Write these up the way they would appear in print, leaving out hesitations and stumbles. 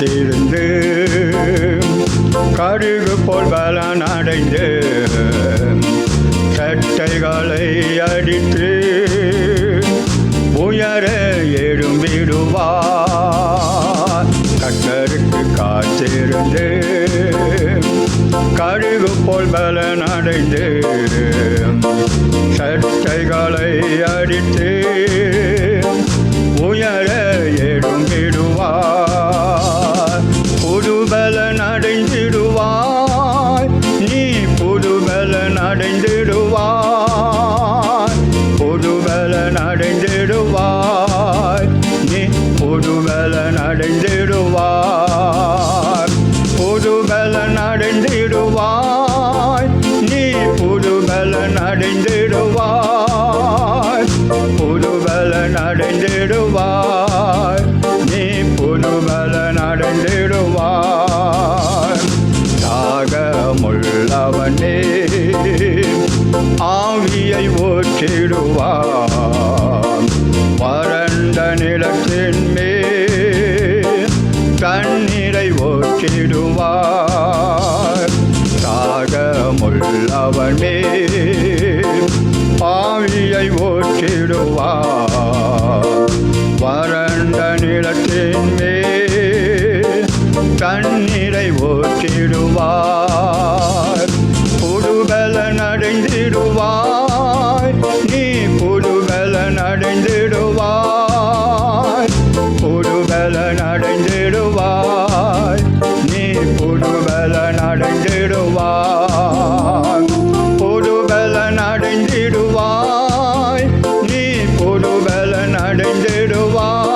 காத்திருந்து கடுகு போல் பலன் அடைந்து சட்டைகளை அடித்து உயர எழும்பிடுவார். கர்த்தருக்கு காத்திருந்து கடுகு போல் பலன் அடைந்து சட்டைகளை அடித்து உயர எழும்பிடுவார். புது பலன் அடைந்திடுவாய், நீ புது பலன் அடைந்திடுவாய். புது பலன் அடைந்திடுவாய், நீ புது பலன் அடைந்திடுவாய். புது பலன் அடைந்திடுவாய், நீ புது பலன் அடைந்திடுவாய். புது பலன் அடைந்திடுவாய், நீ புது பலன் அடைந்திடுவாய். தாகமுள்ளவனே ஆவியை ஊற்றிடுவார். வறண்ட நிலத்தின் மேல் தண்ணீரை ஊற்றிடுவார். தாகமுள்ளவனே ஆவியை ஊற்றிடுவார். வறண்ட நிலத்தின் மேல் தண்ணீரை ஊற்றிடுவார். புது பலன் அடைந்திடுவாய், நீ புது பலன் அடைந்திடுவாய். புது பலன் அடைந்திடுவாய், நீ புது பலன் அடைந்திடுவாய். புது பலன் அடைந்திடுவாய், நீ புது பலன் அடைந்திடுவாய்.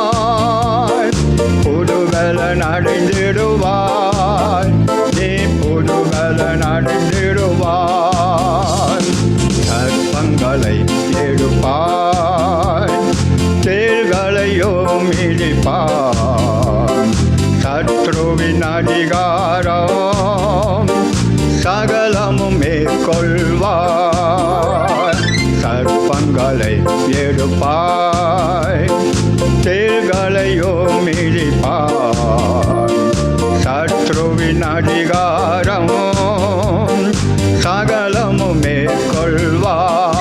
புது பலன் அடைந்திடுவாய், நீ புது பலன் அடைந்திடுவாய். சர்ப்பங்களை எடுப்பாய், தேள்களையோ மிதிப்பாய். சத்ருவின் அதிகாரம் சகலமும் மேற்கொள்வாய். சர்ப்பங்களை எடுப்பாய், தேள்களையோ மிதிப்பாய். சத்ருவின் அதிகாரம் சகலமும் மேற்கொள்வாய்.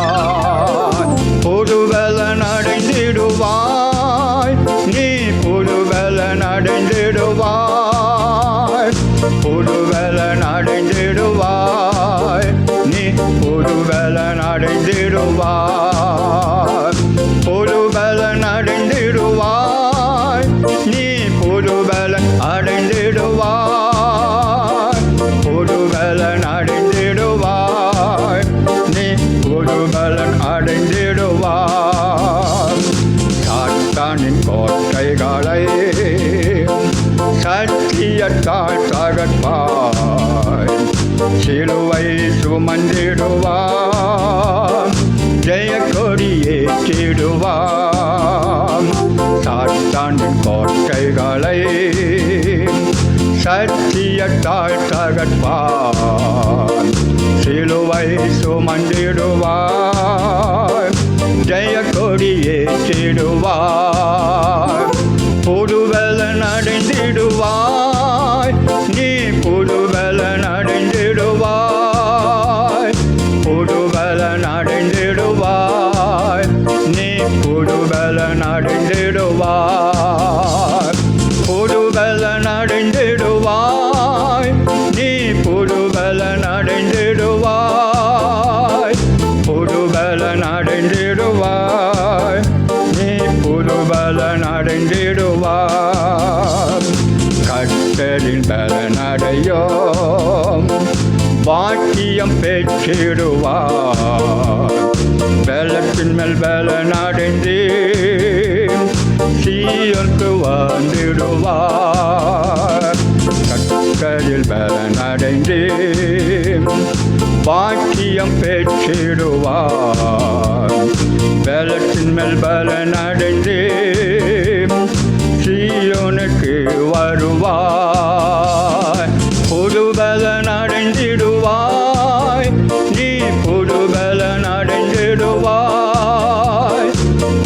புது பலன் அடைந்திடுவாய், நீ புது பலன் அடைந்திடுவாய். புது பலன் அடைந்திடுவாய், நீ புது பலன் அடைந்திடுவாய். புது பலன் அடைந்திடுவாய், நீ புது பலன் அடைந்திடுவாய். புது பலன் அடைந்திடுவாய், நீ புது பலன் அடைந்திடுவாய். சாத்தானின் கோட்டைகளை சத்தியத்தால் தகர்ப்பாய். சிலுவை சுமந்திடுவான், ஜெயக்கொடி ஏற்றிடுவான். சாத்தானின் கோட்டைகளை சத்தியத்தால் தகர்ப்பான். சிலுவை சுமந்திடுவான், ஜெயக்கொடி ஏற்றிடுவான். புது பலன் அடைந்திடுவாய், நீ புது பலன் அடைந்திடுவாய். புது பலன் அடைந்திடுவாய், நீ புது பலன் அடைந்திடுவாய். புது பலன் அடைந்திடுவாய், நீ புது பலன் அடைந்திடுவாய். புது பலன் அடைந்திடுவாய், நீ புது பலன் அடைந்திடுவாய். கர்த்தரின் பலன் அடையோம், பாக்கியம் பெற்றிடுவார். பலத்தின் மேல் பலன் அடைந்து சீயோனுக்கு வந்துடுவார். கர்த்தரில் பலன் அடைந்து பாக்கியம் பெற்றிடுவார். பலத்தின் மேல் பலன் அடைந்து சீயோனுக்கு வருவார். புது பலன் அடைந்திடுவாய், நீ புது பலன் அடைந்திடுவாய்.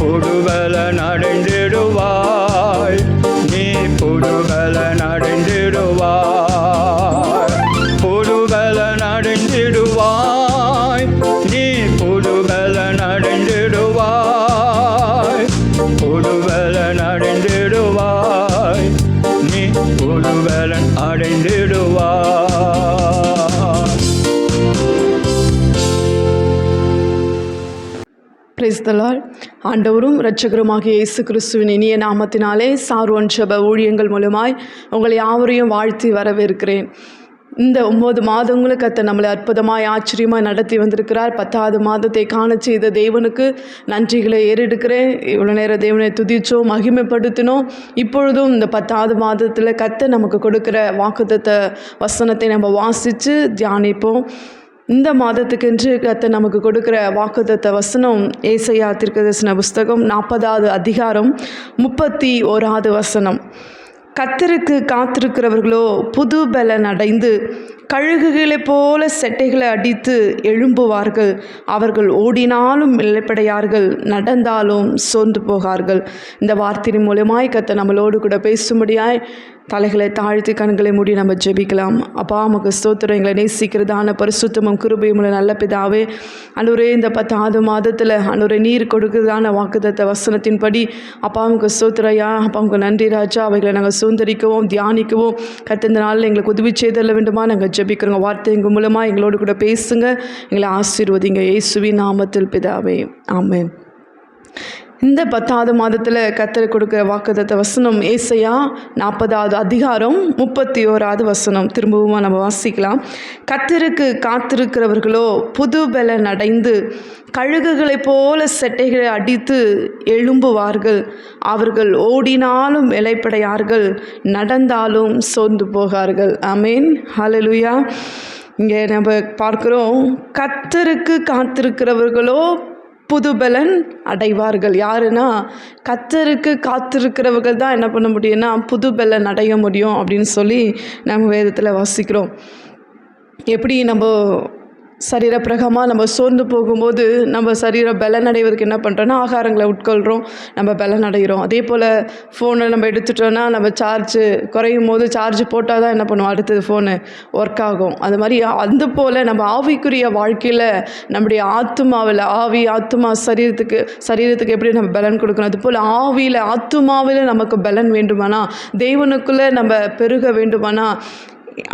புது பலன் அடைந்திடுவாய், நீ புது பலன் அடை பிரைஸ்தலால். ஆண்டவரும் இரட்சகருமாகிய இயேசு கிறிஸ்துவின் இனிய நாமத்தினாலே சார்வன் ஜெப ஊழியங்கள் மூலமாய் உங்களை யாவரையும் வாழ்த்தி வரவேற்கிறேன். இந்த 9 மாதங்களுக்கு கர்த்தர் நம்மளை அற்புதமாய் ஆச்சரியமாய் நடத்தி வந்திருக்கிறார். 10வது மாதத்தை காண செய்த தேவனுக்கு நன்றிகளை ஏறெடுக்கிறேன். இவ்வளோ நேரம் தேவனை துதிச்சோம், மகிமைப்படுத்தினோம். இப்பொழுதும் இந்த 10வது மாதத்தில் கர்த்தர் நமக்கு கொடுக்குற வாக்குத்தத்த வசனத்தை நம்ம வாசித்து தியானிப்போம். இந்த மாதத்துக்கென்று கர்த்தர் நமக்கு கொடுக்குற வாக்குத்தத்த வசனம் ஏசாயா தீர்க்கதரிசன புஸ்தகம் 40வது அதிகாரம் 31வது வசனம். கர்த்தருக்கு காத்திருக்கிறவர்களோ புது பலன் அடைந்து கழுகுகளைப் போல செட்டைகளை அடித்து எழும்புவார்கள். அவர்கள் ஓடினாலும் இளைப்படையார்கள், நடந்தாலும் சோர்ந்து போகார்கள். இந்த வார்த்தையின் மூலமாய் கர்த்தர் நம்மளோடு கூட பேசும்படியாய் தலைகளை தாழ்த்தி கண்களை மூடி நம்ம ஜெபிக்கலாம். அப்பா நமக்கு ஸ்தோத்திரம். எங்களை நேசிக்கிறதான பரிசுத்தமும் கிருபையும் உள்ள நல்ல பிதாவே, ஆண்டவரே இந்த 10வது மாதத்தில் ஆண்டவரே நீர் கொடுக்கிறதான வாக்குத்தத்த வசனத்தின்படி அப்பா நமக்கு ஸ்தோத்திரையா. அப்பா நமக்கு நன்றி ராஜா. அவைகளை நாங்கள் சுதந்திரிக்கவும் தியானிக்கவும் கர்த்தர் இந்த நாளில் எங்களுக்கு உதவி செய்தல்ல வேண்டுமா நாங்கள் ஜெபிக்கிறோங்க. வார்த்தை எங்கள் மூலமாக எங்களோடு கூட பேசுங்க, எங்களை ஆசீர்வதிங்க. இயேசுவின் நாமத்தில் பிதாவே, ஆமென். இந்த 10வது மாதத்தில் கர்த்தர் கொடுக்குற வாக்குத்தத்த வசனம் ஏசாயா 40வது அதிகாரம் 31வது வசனம். திரும்பவும் நம்ம வாசிக்கலாம். கர்த்தருக்கு காத்திருக்கிறவர்களோ புது பலன் அடைந்து கழுகுகளைப் போல செட்டைகளை அடித்து எழும்புவார்கள். அவர்கள் ஓடினாலும் இளைப்படையார்கள், நடந்தாலும் சோர்ந்து போகார்கள். ஆமென், ஹல்லேலூயா. இங்கே நம்ம பார்க்குறோம், கர்த்தருக்கு காத்திருக்கிறவர்களோ புது பலன் அடைவார்கள். யாருன்னா கர்த்தருக்கு காத்திருக்கிறவர்கள் தான் என்ன பண்ண முடியும்னா புது பலன் அடைய முடியும் அப்படின்னு சொல்லி நம்ம வேதத்தில் வாசிக்கிறோம். எப்படி நம்ம சரீரப்பிரகமாக நம்ம சோர்ந்து போகும்போது நம்ம சரீர பலன் அடைவதற்கு என்ன பண்ணுறோன்னா ஆகாரங்களை உட்கொள்கிறோம், நம்ம பலன் அடைகிறோம். அதே போல் ஃபோனை நம்ம எடுத்துட்டோன்னா நம்ம சார்ஜ் குறையும் போது சார்ஜ் போட்டால் தான் என்ன பண்ணுவோம், அடுத்தது ஃபோனு ஒர்க் ஆகும். அது மாதிரி அது போல் நம்ம ஆவிக்குரிய வாழ்க்கையில் நம்முடைய ஆத்துமாவில் ஆத்துமா சரீரத்துக்கு எப்படி நம்ம பலன் கொடுக்கணும், அது போல் ஆவியில் ஆத்துமாவில் நமக்கு பலன் வேண்டுமானா, தேவனுக்குள்ளே நம்ம பெருக வேண்டுமானா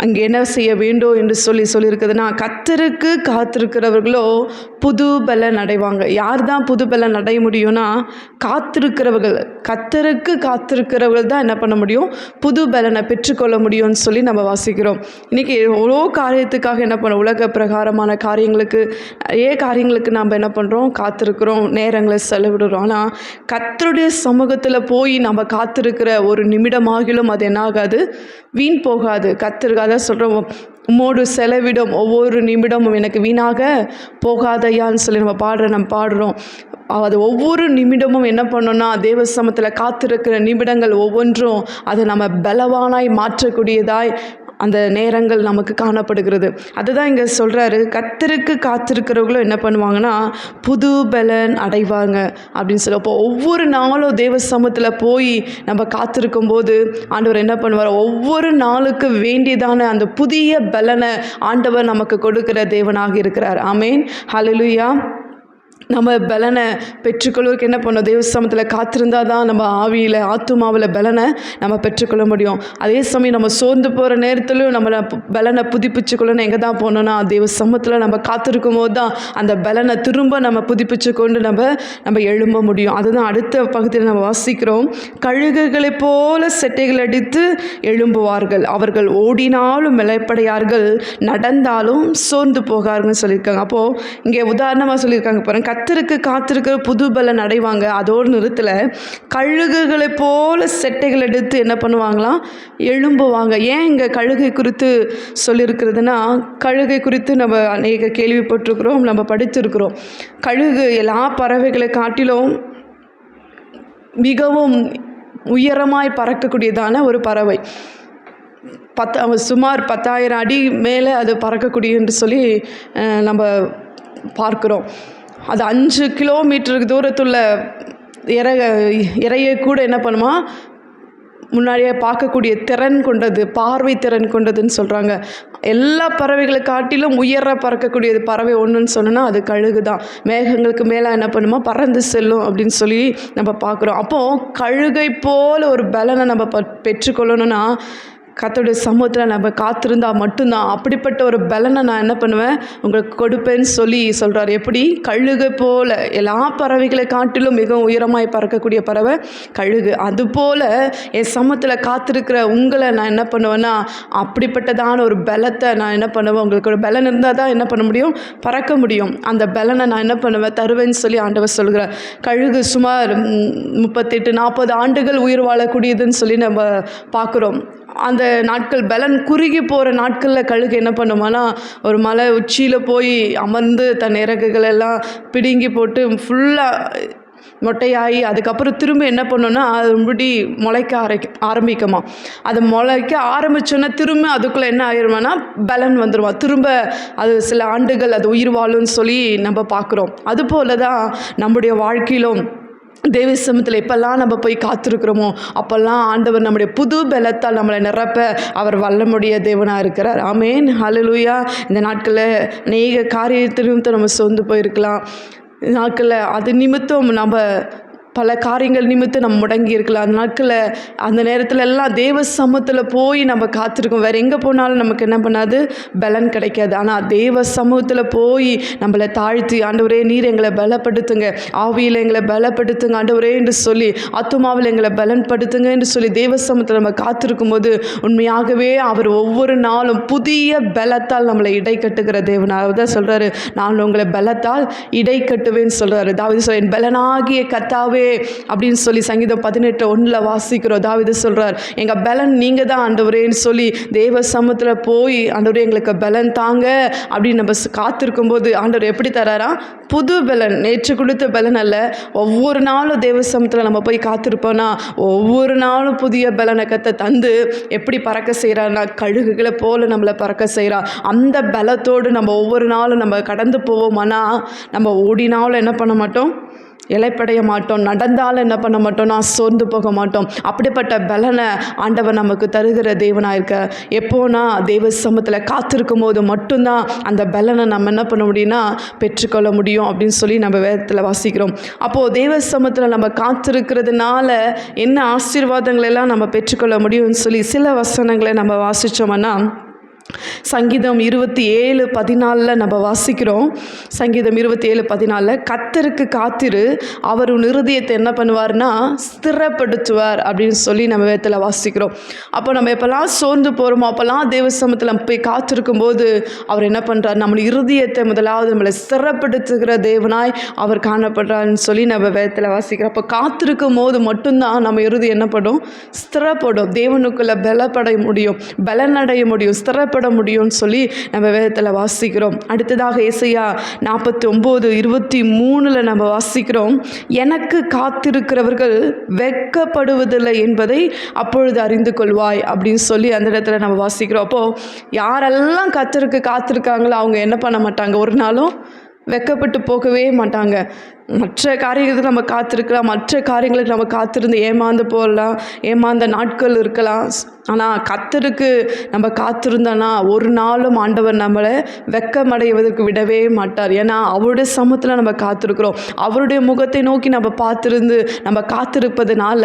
அங்கே என்ன செய்ய வேண்டும் என்று சொல்லியிருக்குதுன்னா, கர்த்தருக்கு காத்திருக்கிறவர்களோ புது பலன் அடைவாங்க. யார் தான் புது பலன் அடைய முடியும்னா காத்திருக்கிறவர்கள். கர்த்தருக்கு காத்திருக்கிறவர்கள் தான் என்ன பண்ண முடியும், புது பலனை பெற்றுக்கொள்ள முடியும்னு சொல்லி நம்ம வாசிக்கிறோம். இன்றைக்கி எவ்வளோ காரியத்துக்காக என்ன பண்ண, உலக பிரகாரமான காரியங்களுக்கு நிறைய காரியங்களுக்கு நம்ம என்ன பண்ணுறோம், காத்திருக்கிறோம், நேரங்களை செலவிடுறோம். ஆனால் கர்த்தருடைய சமூகத்தில் போய் நம்ம காத்திருக்கிற ஒரு நிமிடமாகிலும் அது என்ன ஆகாது, வீண் போகாது. கர்த்தருக்காக சொல்கிறோம், உம்மோடு செலவிடும் ஒவ்வொரு நிமிடமும் எனக்கு வீணாக போகாதையான்னு சொல்லி நம்ம பாடுறோம். அது ஒவ்வொரு நிமிடமும் என்ன பண்ணோன்னா தேவ சமூகத்தில் காத்திருக்கிற நிமிடங்கள் ஒவ்வொன்றும் அதை நம்ம பலவானாய் மாற்றக்கூடியதாய் அந்த நேரங்கள் நமக்கு காணப்படுகிறது. அதுதான் இங்கே சொல்கிறாரு, கர்த்தருக்கு காத்திருக்கிறவங்களும் என்ன பண்ணுவாங்கன்னா புது பலன் அடைவாங்க அப்படின்னு சொல்லி. அப்போ ஒவ்வொரு நாளும் தேவ சமூகத்தில் போய் நம்ம காத்திருக்கும் போது ஆண்டவர் என்ன பண்ணுவார், ஒவ்வொரு நாளுக்கு வேண்டியதான அந்த புதிய பலனை ஆண்டவர் நமக்கு கொடுக்கிற தேவனாக இருக்கிறார். ஆமென், ஹல்லேலூயா. நம்ம பலனை பெற்றுக்கொள்வதற்கு என்ன பண்ணோம், தேவ சமூகத்தில் காத்திருந்தால் தான் நம்ம ஆவியில் ஆத்துமாவில் பலனை நம்ம பெற்றுக்கொள்ள முடியும். அதே சமயம் நம்ம சோர்ந்து போகிற நேரத்திலும் நம்மளை பலனை புதுப்பிச்சுக்கொள்ளணும் எங்கே தான் போனோன்னா தேவ சமூகத்தில் நம்ம காத்திருக்கும் போது தான் அந்த பலனை திரும்ப நம்ம புதுப்பிச்சு கொண்டு நம்ம எழும்ப முடியும். அதுதான் அடுத்த பகுதியில் நம்ம வாசிக்கிறோம். கழுகுகளைப் போல செட்டைகள் அடித்து எழும்புவார்கள். அவர்கள் ஓடினாலும் இளைப்படையார்கள், நடந்தாலும் சோர்ந்து போகார்கள்னு சொல்லியிருக்காங்க. அப்போது இங்கே உதாரணமாக சொல்லியிருக்காங்க பாருங்க, கர்த்தருக்கு காத்திருக்கிற புது பலன் அடைவாங்க. அதோடு நிறுத்தல, கழுகுகளை போல செட்டைகள் எடுத்து என்ன பண்ணுவாங்களாம், எழும்புவாங்க. ஏன் இங்கே கழுகை குறித்து சொல்லியிருக்கிறதுனா, கழுகை குறித்து நம்ம அநேக கேள்விப்பட்டிருக்கிறோம், நம்ம படித்திருக்கிறோம். கழுகு எல்லா பறவைகளை காட்டிலும் மிகவும் உயரமாய் பறக்கக்கூடியதான ஒரு பறவை. சுமார் 10,000 அடி மேலே அது பறக்கக்கூடிய என்று சொல்லி நம்ம பார்க்குறோம். அது 5 கிலோமீட்டருக்கு தூரத்துள்ள இறையை கூட என்ன பண்ணுமா, முன்னாடியே பார்க்கக்கூடிய திறன் கொண்டது, பார்வை திறன் கொண்டதுன்னு சொல்கிறாங்க. எல்லா பறவைகளை காட்டிலும் உயர பறக்கக்கூடியது பறவை ஒன்றுன்னு சொன்னோன்னா அது கழுகு தான். மேகங்களுக்கு மேலே என்ன பண்ணுமா, பறந்து செல்லும் அப்படின்னு சொல்லி நம்ம பார்க்குறோம். அப்போது கழுகை போல் ஒரு பலனை நம்ம பெற்றுக்கொள்ளணும்னா கர்த்தருடைய சமூகத்தில் நம்ம காத்திருந்தா மட்டும்தான் அப்படிப்பட்ட ஒரு பலனை நான் என்ன பண்ணுவேன் உங்களுக்கு கொடுப்பேன்னு சொல்லி சொல்கிறார். எப்படி? கழுகு போல, எல்லா பறவைகளை காட்டிலும் மிகவும் உயரமாய் பறக்கக்கூடிய பறவை கழுகு. அதுபோல் என் சமூகத்தில் காத்திருக்கிற உங்களை நான் என்ன பண்ணுவேன்னா அப்படிப்பட்டதான ஒரு பலத்தை நான் என்ன பண்ணுவேன், உங்களுக்கு ஒரு பலன் இருந்தால் தான் என்ன பண்ண முடியும், பறக்க முடியும். அந்த பலனை நான் என்ன பண்ணுவேன், தருவேன்னு சொல்லி ஆண்டவர் சொல்கிறார். கழுகு சுமார் 38-40 ஆண்டுகள் உயிர் வாழக்கூடியதுன்னு சொல்லி நம்ம பார்க்குறோம். அந்த நாட்கள் பலன் குறுகி போகிற நாட்களில் கழுகு என்ன பண்ணுமானா ஒரு மலை உச்சியில் போய் அமர்ந்து தன் இறகுகள் எல்லாம் பிடுங்கி போட்டு ஃபுல்லாக மொட்டையாகி அதுக்கப்புறம் திரும்ப என்ன பண்ணோன்னா அது முடி முளைக்க ஆரம்பிக்குமா. அது முளைக்க ஆரம்பித்தோன்னா திரும்ப அதுக்குள்ளே என்ன ஆகிருமானா பலன் வந்துடுமா. திரும்ப அது சில ஆண்டுகள் அது உயிர் வாழும்னு சொல்லி நம்ம பார்க்குறோம். அதுபோல தான் நம்முடைய வாழ்க்கையிலும் தேவ சமூகத்தில் எப்பெல்லாம் நம்ம போய் காத்திருக்கிறோமோ அப்போல்லாம் ஆண்டவர் நம்முடைய புது பலத்தால் நம்மளை நிரப்ப அவர் வல்லமுடைய தேவனாக இருக்கிறார். ஆமேன், ஹல்லேலூயா. இந்த நாட்களில் அநேக காரியத்திலும் நம்ம சொந்து போயிருக்கலாம். நாட்களில் அது நிமித்தம் நம்ம பல காரியங்கள் நிமித்தம் நம்ம முடங்கி இருக்கலாம். அந்த நாட்களில் அந்த நேரத்தில் எல்லாம் தேவ சமூகத்தில் போய் நம்ம காத்திருக்கோம். வேறு எங்கே போனாலும் நமக்கு என்ன பண்ணாது, பலன் கிடைக்காது. ஆனால் தேவ சமூகத்தில் போய் நம்மளை தாழ்த்தி, ஆண்டவரே நீர் எங்களை பலப்படுத்துங்க, ஆவியில் எங்களை பலப்படுத்துங்க ஆண்டவரே என்று சொல்லி, ஆத்துமாவில் எங்களை பலன்படுத்துங்க என்று சொல்லி தேவ சமூகத்தில் நம்ம காத்திருக்கும் போது உண்மையாகவே அவர் ஒவ்வொரு நாளும் புதிய பலத்தால் நம்மளை இடை கட்டுகிற தேவனாக தான் சொல்கிறாரு. நான் உங்களை பலத்தால் இடை கட்டுவேன்னு சொல்கிறாரு. தாவீது சொல்ல, என் பலனாகிய கர்த்தாவே அப்படின்னு சொல்லி சங்கீதம் 18:1 வாசிக்கிறோம். தாவீது சொல்றார், எங்க பலன் நீங்க தான் ஆண்டவரேன்னு சொல்லி தேவ சமூகத்தில் போய் ஆண்டவரே எங்களுக்கு பலன் தாங்க அப்படின்னு நம்ம காத்திருக்கும் போது ஆண்டவர் எப்படி தராரா, புது பலன். நேற்று கொடுத்த பலன் அல்ல, ஒவ்வொரு நாளும் தேவ சமூகத்தில் நம்ம போய் காத்திருப்போம்னா ஒவ்வொரு நாளும் புதிய பலனை கத்த தந்து எப்படி பறக்க செய்கிறார்னா கழுகுகளை போல நம்மளை பறக்க செய்கிறார். அந்த பலத்தோடு நம்ம ஒவ்வொரு நாளும் நம்ம கடந்து போவோமானா நம்ம ஓடினாலும் என்ன பண்ண மாட்டோம், இலைப்படைய மாட்டோம். நடந்தாலும் என்ன பண்ண மாட்டோம்னா சோர்ந்து போக மாட்டோம். அப்படிப்பட்ட பலனை ஆண்டவர் நமக்கு தருகிற தேவனாக இருக்க. எப்போனா தேவ சமூகத்தில் காத்திருக்கும் போது மட்டும்தான் அந்த பலனை நம்ம என்ன பண்ண முடியும்னா பெற்றுக்கொள்ள முடியும் அப்படின்னு சொல்லி நம்ம வேதத்தில் வாசிக்கிறோம். அப்போது தேவ சமூகத்தில் நம்ம காத்திருக்கிறதுனால என்ன ஆசீர்வாதங்கள் எல்லாம் நம்ம பெற்றுக்கொள்ள முடியும்னு சொல்லி சில வசனங்களை நம்ம வாசித்தோம்னா சங்கீதம் 27:14 நம்ம வாசிக்கிறோம். சங்கீதம் 27:14 கர்த்தருக்கு காத்திரு, அவர் உன் இருதயத்தை என்ன பண்ணுவார்னா ஸ்திரப்படுத்துவார் அப்படின்னு சொல்லி நம்ம வேதத்தில் வாசிக்கிறோம். அப்போ நம்ம எப்போல்லாம் சோர்ந்து போகிறோமோ அப்போல்லாம் தேவ சமூகத்தில் நம்ம போய் காத்திருக்கும் போது அவர் என்ன பண்ணுறார், நம்ம இருதயத்தை முதலாவது நம்மளை ஸ்திரப்படுத்துகிற தேவனாய் அவர் காணப்படுறான்னு சொல்லி நம்ம வேதத்தில் வாசிக்கிறோம். அப்போ காத்திருக்கும் போது மட்டும்தான் நம்ம இருதயம் என்ன பண்ணும், ஸ்திரப்படும். தேவனுக்குள்ள பலப்படைய முடியும், பலனடைய முடியும், ஸ்திரப்பட முடியும்னு சொல்லி நம்ம வேதத்தில் வாசிக்கிறோம். அடுத்ததாக ஏசாயா 49:23 நம்ம வாசிக்கிறோம், எனக்கு காத்திருக்கிறவர்கள் வெட்கப்படுவதில்லை என்பதை அப்பொழுது அறிந்து கொள்வாய் அப்படின்னு சொல்லி அந்த இடத்துல நம்ம வாசிக்கிறோம். அப்போது யாரெல்லாம் கர்த்தருக்கு காத்திருக்காங்களோ அவங்க என்ன பண்ண மாட்டாங்க, ஒரு நாளும் வெட்கப்பட்டு போகவே மாட்டாங்க. மற்ற காரியங்களுக்கு நம்ம காத்திருக்கலாம், மற்ற காரியங்களுக்கு நம்ம காத்திருந்து ஏமாந்து போகலாம், ஏமாந்த நாட்கள் இருக்கலாம். ஆனால் கர்த்தருக்கு நம்ம காத்திருந்தோன்னா ஒரு நாளும் ஆண்டவர் நம்மளை வெட்கமடைவதற்கு விடவே மாட்டார். ஏன்னா அவருடைய சமூகத்தில் நம்ம காத்திருக்கிறோம், அவருடைய முகத்தை நோக்கி நம்ம பார்த்திருந்து நம்ம காத்திருப்பதனால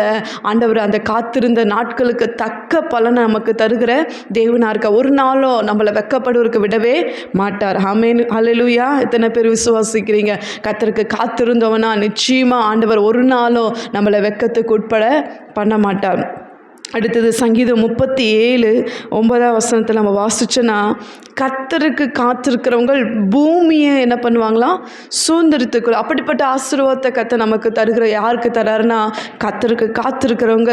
ஆண்டவர் அந்த காத்திருந்த நாட்களுக்கு தக்க பலனை நமக்கு தருகிற தேவனாக இருக்க. ஒரு நாளும் நம்மளை வெட்கப்படுவதற்கு விடவே மாட்டார். ஆமென், ஹல்லேலூயா. எத்தனை பேர் விசுவாசிக்கிறீங்க? கர்த்தருக்கு காத்திருந்தவனா நிச்சயமாக ஆண்டவர் ஒரு நாளும் நம்மளை வெட்கத்துக்கு உட்பட பண்ண மாட்டார். அடுத்தது சங்கீதம் 37:9 நம்ம வாசிச்சோன்னா கர்த்தருக்கு காத்திருக்கிறவங்க பூமியை என்ன பண்ணுவாங்களாம், சுதந்திரத்துக்குள்ள. அப்படிப்பட்ட ஆசீர்வாதத்தை கர்த்தர் நமக்கு தருகிற. யாருக்கு தராருன்னா கர்த்தருக்கு காத்திருக்கிறவங்க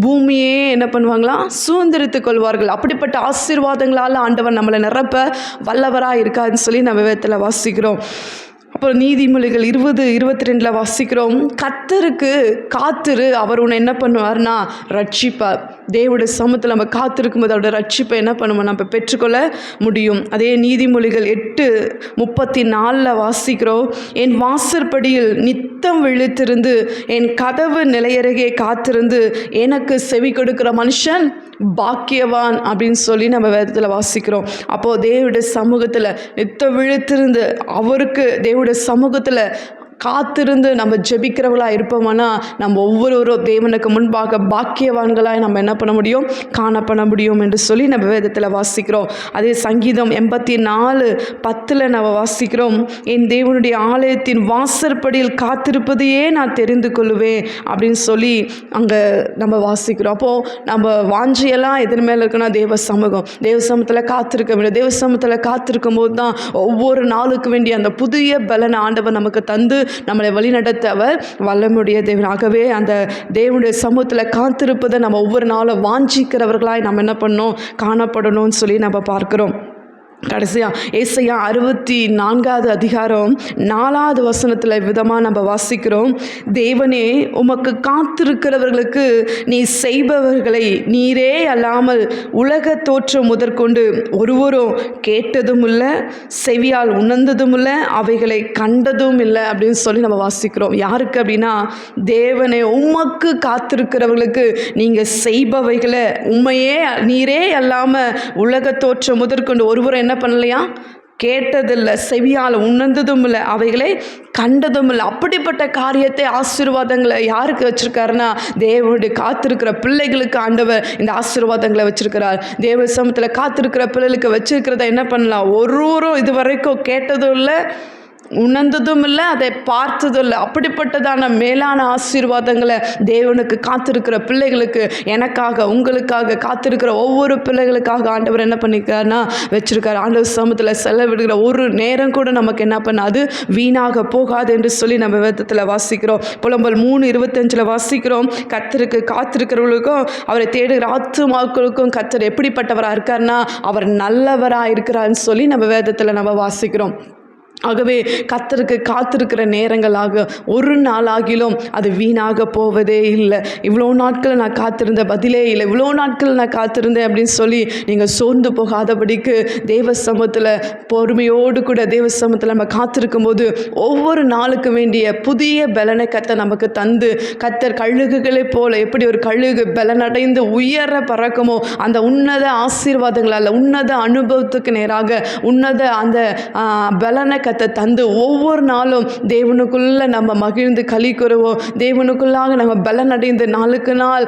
பூமியே என்ன பண்ணுவாங்களாம், சுதந்திரத்துக் கொள்வார்கள். அப்படிப்பட்ட ஆசீர்வாதங்களால் ஆண்டவர் நம்மளை நிரப்ப வல்லவராக இருக்காருன்னு சொல்லி நம்ம வேதத்தில் வாசிக்கிறோம். அப்புறம் நீதிமொழிகள் 20:22 வாசிக்கிறோம், கர்த்தருக்கு காத்திரு, அவர் உன்னை என்ன பண்ணுவார்னா ரட்சிப்பார். தேவனுடைய சமூகத்தில் நம்ம காத்திருக்கும் போது அவருடைய ரட்சிப்பை என்ன பண்ணுவோம், நம்ம பெற்றுக்கொள்ள முடியும். அதே நீதிமொழிகள் 8:34 வாசிக்கிறோம், என் வாசற்படியில் நித்தம் விழித்திருந்து என் கதவு நிலையருகே காத்திருந்து எனக்கு செவி கொடுக்கிற மனுஷன் பாக்கியவான் அப்படின்னு சொல்லி நம்ம வேதத்தில் வாசிக்கிறோம். அப்போது தேவனுடைய சமூகத்தில் நித்தம் விழித்திருந்து அவருக்கு தேவனுடைய சமூகத்தில் காத்திருந்து நம்ம ஜெபிக்கிறவர்களாக இருப்போம்னா நம்ம ஒவ்வொருவரும் தேவனுக்கு முன்பாக பாக்கியவான்களாய் நம்ம என்ன பண்ண முடியும், காணப்பட முடியும் என்று சொல்லி நம்ம வேதத்தில் வாசிக்கிறோம். அதே சங்கீதம் 84:10 நம்ம வாசிக்கிறோம், என் தேவனுடைய ஆலயத்தின் வாசற்படியில் காத்திருப்பதையே நான் தெரிந்து கொள்வேன் அப்படின்னு சொல்லி அங்கே நம்ம வாசிக்கிறோம். அப்போது நம்ம வாஞ்சியெல்லாம் எதன் மேலே இருக்குன்னா தேவ சமூகம், தேவ சமூகத்தில் காத்திருக்க வேண்டும். தேவ சமூகத்தில் காத்திருக்கும் போது தான் ஒவ்வொரு நாளுக்கு வேண்டிய அந்த புதிய பலனை ஆண்டவர் நமக்கு தந்து நம்மளை வழிநடத்த அவர் வல்லமுடைய தேவனாகவே அந்த தேவனுடைய சமூகத்தில் காத்திருப்பதை நம்ம ஒவ்வொரு நாளும் வாஞ்சிக்கிறவர்களாய் நம்ம என்ன பண்ணணும், காணப்படணும்னு சொல்லி நம்ம பார்க்கிறோம். கடைசியாக ஏசாயா 64:4 விதமாக நம்ம வாசிக்கிறோம், தேவனே உமக்கு காத்திருக்கிறவர்களுக்கு நீ செய்பவர்களை நீரே அல்லாமல் உலக தோற்றம் முதற்கொண்டு ஒருவரும் கேட்டதும் இல்லை, செவியால் உணர்ந்ததும் இல்லை, அவைகளை கண்டதும் இல்லை அப்படின்னு சொல்லி நம்ம வாசிக்கிறோம். யாருக்கு அப்படின்னா, தேவனே உமக்கு காத்திருக்கிறவர்களுக்கு நீங்கள் செய்பவைகளை உண்மையே நீரே அல்லாமல் உலக தோற்றம் முதற்கொண்டு ஒருவரும் என்ன பண்ணலையா, கேட்டதில்லை, செவியால் உணர்ந்ததும் இல்லை, அவைகளை கண்டதும் இல்லை. அப்படிப்பட்ட காரியத்தை ஆசீர்வாதங்களை யாருக்கு வச்சிருக்காருன்னா, தேவனுடைய காத்திருக்கிற பிள்ளைகளுக்கு ஆண்டவர் இந்த ஆசீர்வாதங்களை வச்சிருக்கிறார். தேவ சமூகத்தில் காத்திருக்கிற பிள்ளைகளுக்கு வச்சிருக்கிறத என்ன பண்ணலாம், ஒருவரும் இது வரைக்கும் கேட்டதும் இல்லை, உணர்ந்ததும் இல்லை, அதை பார்த்ததும் இல்லை. அப்படிப்பட்டதான மேலான ஆசீர்வாதங்களை தேவனுக்கு காத்திருக்கிற பிள்ளைகளுக்கு, எனக்காக உங்களுக்காக காத்திருக்கிற ஒவ்வொரு பிள்ளைகளுக்காக ஆண்டவர் என்ன பண்ணியிருக்காருன்னா வச்சிருக்காரு. ஆண்டவர் சமூகத்தில் செலவிடுகிற ஒரு நேரம் கூட நமக்கு என்ன பண்ணாது, வீணாக போகாது என்று சொல்லி நம்ம வேதத்தில் வாசிக்கிறோம். புலம்பல் 3:25 வாசிக்கிறோம், கர்த்தருக்கு காத்திருக்கிறவர்களுக்கும் அவரை தேடுகிற ஆத்துமாக்களுக்கும் கர்த்தர் எப்படிப்பட்டவராக இருக்காருன்னா அவர் நல்லவராக இருக்கிறார்னு சொல்லி நம்ம வேதத்தில் நம்ம வாசிக்கிறோம். ஆகவே கர்த்தருக்கு காத்திருக்கிற நேரங்களாக ஒரு நாளாகிலும் அது வீணாக போவதே இல்லை. இவ்வளோ நாட்கள் நான் காத்திருந்த பதிலே இல்லை, இவ்வளோ நாட்கள் நான் காத்திருந்தேன் அப்படின்னு சொல்லி நீங்கள் சோர்ந்து போகாதபடிக்கு தேவ சமூகத்தில் பொறுமையோடு கூட தேவ சமூகத்தில் நம்ம காத்திருக்கும் போது ஒவ்வொரு நாளுக்கு வேண்டிய புதிய பலனை கர்த்தர் நமக்கு தந்து, கர்த்தர் கழுகுகளை போல எப்படி ஒரு கழுகு பலனடைந்து உயர பறக்குமோ அந்த உன்னத ஆசீர்வாதங்களால் உன்னத அனுபவத்துக்கு நேராக உன்னத அந்த பலனை கர்த்தர் தந்து ஒவ்வொரு நாளும் தேவனுக்குள்ள நம்ம மகிழ்ந்து களி கூறுவோம். தேவனுக்குள்ளாக நம்ம பலன் அடைந்து நாளுக்கு நாள்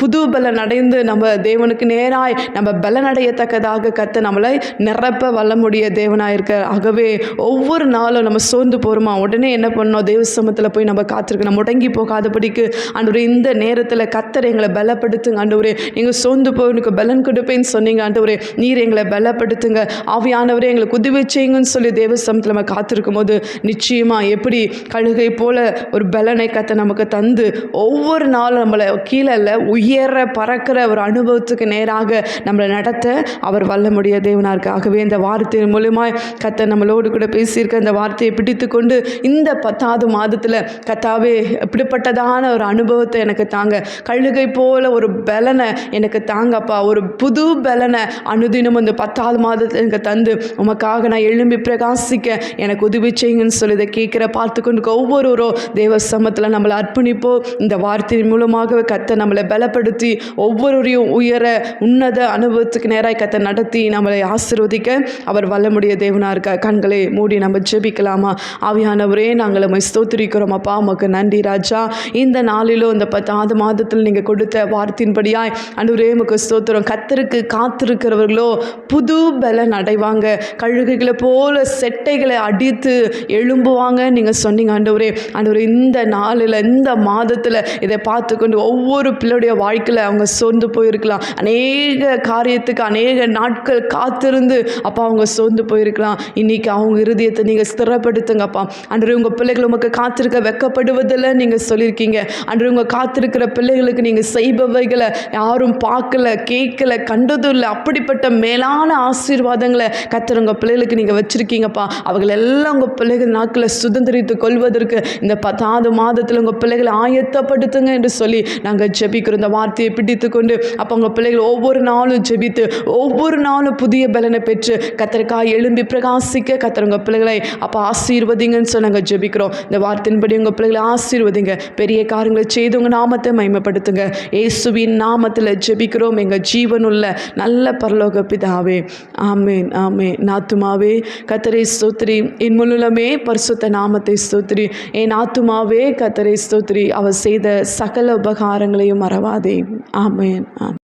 புது பலன் அடைந்து நம்ம தேவனுக்கு நேராய் நம்ம பலனடையத்தக்கதாக கர்த்தர் நம்மளை நிரப்ப வல்லமுடைய தேவனாக இருக்க. ஆகவே ஒவ்வொரு நாளும் நம்ம சோர்ந்து போகிறோமா, உடனே என்ன பண்ணோம், தேவ சமூகத்தில் போய் நம்ம காத்திருக்கணும். முடங்கி போகாதபடிக்கு ஆண்டவரே இந்த நேரத்தில் கர்த்தர் எங்களை பலப்படுத்துங்க. ஆண்டவரே நீங்கள் சோர்ந்து போய் எனக்கு பலன் கொடுப்பேன்னு சொன்னீங்க. ஆண்டவரே நீர் எங்களை பலப்படுத்துங்க, ஆவியானவரே எங்களை குதிவை செய்யுங்கன்னு சொல்லி தேவ சமூகத்தில் நம்ம காத்திருக்கும் போது நிச்சயமாக எப்படி கழுகை போல ஒரு பலனை கர்த்தர் நமக்கு தந்து ஒவ்வொரு நாளும் நம்மளை கீழே உயர பறக்கிற ஒரு அனுபவத்துக்கு நேராக நம்மளை நடத்த அவர் வல்லமுடைய தேவனாக இருக்கு. ஆகவே இந்த வார்த்தையின் மூலமாய் கர்த்தர் நம்மளோடு கூட பேசியிருக்க இந்த வார்த்தையை பிடித்து கொண்டு இந்த 10வது மாதத்தில் கர்த்தாவே இப்படிப்பட்டதான ஒரு அனுபவத்தை எனக்கு தாங்க, கழுகை போல ஒரு பலனை எனக்கு தாங்கப்பா, ஒரு புது பலனை அனுதினம் இந்த 10வது மாதத்தில் எனக்கு தந்து உமக்காக நான் எழும்பி பிரகாசிக்க எனக்கு உதவி செய்யுங்கன்னு சொல்லி இதை கேட்குற பார்த்து கொண்டு ஒவ்வொருவரும் தேவ சமூகத்தில் நம்மளை அர்ப்பணிப்போம். இந்த வார்த்தையின் மூலமாக கர்த்தர் நம்மளை பலப்படுத்தி ஒவ்வொருவரையும் உயர உன்னத அனுபவத்துக்கு நேராக கர்த்தர் நடத்தி நம்மளை ஆசீர்வதிக்க அவர் வல்லமுடைய தேவனாக இருக்கார். கண்களை மூடி நம்ம ஜெபிக்கலாமா? ஆவியானவரே நாங்கள் உம்மை ஸ்தோத்திரிக்கிறோம் அப்பா, உமக்கு நன்றி ராஜா. இந்த நாளிலும் இந்த 10வது மாதத்தில் நீங்கள் கொடுத்த வார்த்தையின்படியாய் ஆண்டவரே உமக்கு ஸ்தோத்திரம். கர்த்தருக்கு காத்திருக்கிறவர்களோ புது பலன் அடைவாங்க, கழுகுகளை போல செட்டைகளை அடித்து எழும்புவாங்க நீங்கள் சொன்னீங்க ஆண்டவரே. ஆண்டவரே இந்த நாளில் இந்த மாதத்தில் இதை பார்த்து கொண்டு ஒவ்வொரு பிள்ளையுடைய வாழ்க்கையில் அவங்க சோர்ந்து போயிருக்கலாம், அநேக காரியத்துக்கு அநேக நாட்கள் காத்திருந்து அப்பா அவங்க சோர்ந்து போயிருக்கலாம். இன்றைக்கி அவங்க இருதயத்தை நீங்கள் ஸ்திரப்படுத்துங்கப்பா. ஆண்டவரே உங்கள் பிள்ளைகள் உமக்கு காத்திருக்க வெட்கப்படுவதில்லை நீங்கள் சொல்லியிருக்கீங்க. ஆண்டவரே உங்கள் காத்திருக்கிற பிள்ளைகளுக்கு நீங்கள் செய்பவைகளை யாரும் பார்க்கல, கேட்கல, கண்டதும் இல்லை. அப்படிப்பட்ட மேலான ஆசீர்வாதங்களை கர்த்தர் உங்கள் பிள்ளைகளுக்கு நீங்கள் வச்சுருக்கீங்கப்பா. அவர்கள் எல்லாம் உங்கள் பிள்ளைகள் நாட்களை சுதந்திரித்து கொள்வதற்கு இந்த 10வது மாதத்தில் உங்கள் பிள்ளைகளை ஆயத்தப்படுத்துங்க என்று சொல்லி நாங்கள் ஜெபிக்கிறோம். இந்த வார்த்தையை பிடித்து கொண்டு அப்போ உங்கள் பிள்ளைகள் ஒவ்வொரு நாளும் ஜெபித்து ஒவ்வொரு நாளும் புதிய பலனை பெற்று கர்த்தருக்காக எழும்பி பிரகாசிக்க கர்த்தர் உங்கள் பிள்ளைகளை அப்போ ஆசீர்வதிங்கன்னு சொல்லி நாங்கள் ஜெபிக்கிறோம். இந்த வார்த்தையின்படி உங்கள் பிள்ளைகளை ஆசீர்வதிங்க, பெரிய காரியங்களை செய்து உங்கள் நாமத்தை மகிமைப்படுத்துங்க. இயேசுவின் நாமத்தில் ஜெபிக்கிறோம் எங்கள் ஜீவனுள்ள நல்ல பரலோக பிதாவே, ஆமேன் ஆமேன். நாத்துமாவே கர்த்தரை ஸ்தோத்திரி. ஸ்தோத்திரி. என் முழுலமே பரிசுத்த நாமத்தை ஸ்தோத்திரி. என் ஆத்துமாவே கர்த்தரை ஸ்தோத்திரி. அவர் செய்த சகல உபகாரங்களையும் மறவாதே. ஆமென். ஆமென்.